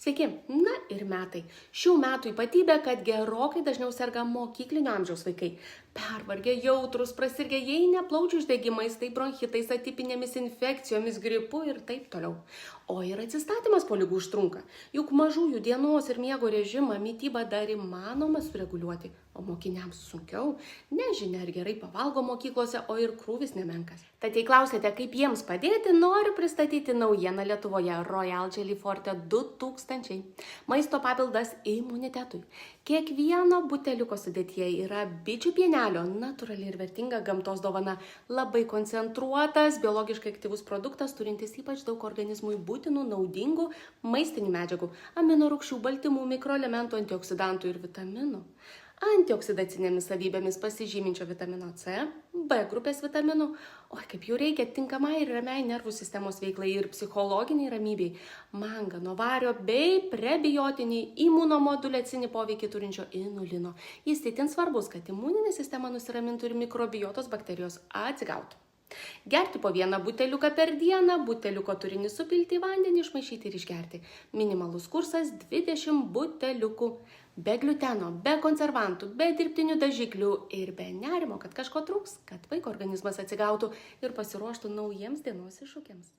Sveiki, na ir metai. Šių metų ypatybė, kad gerokai dažniau serga mokyklinio amžiaus vaikai. Pervargę, jautrus, prasirgę jei ne plaučių uždegimais, tai bronchitais, atipinėmis infekcijomis, gripu ir taip toliau. O ir atsistatymas po ligų užtrunka. Juk mažųjų dienos ir miego režimą, mitybą dar įmanoma sureguliuoti, o mokiniams sunkiau. Nežinia, ar gerai pavalgo mokyklose, o ir krūvis nemenkas. Tad jei klausėte, kaip jiems padėti, noriu pristatyti naujieną Lietuvoje Royal Jelly Forte 2000. Maisto papildas imunitetui. Kiekvieno buteliuko sudėtyje yra bičių pienelio, natūrali ir vertinga gamtos dovana, labai koncentruotas, biologiškai aktyvus produktas, turintis ypač daug organizmui būtinų, naudingų maistinių medžiagų, aminorūgščių, baltymų, mikroelementų, antioksidantų ir vitaminų. Antioksidacinėmis savybėmis pasižyminčio vitamino C, B grupės vitaminų, kaip jų reikia tinkamai ir ramiai nervų sistemos veiklai ir psichologiniai ramybei, mangano, vario bei prebiotinį imunomoduliacinį poveikį turinčio inulino. Jis itin svarbus, kad imuninė sistema nusiramintų ir mikrobiotos bakterijos atsigautų. Gerti po vieną buteliuką per dieną, buteliuko turinį supilti į vandenį, išmaišyti ir išgerti. Minimalus kursas 20 buteliukų. Be gliuteno, be konservantų, be dirbtinių dažiklių ir be nerimo, kad kažko trūks, kad vaiko organizmas atsigautų ir pasiruoštų naujiems dienos iššūkiams.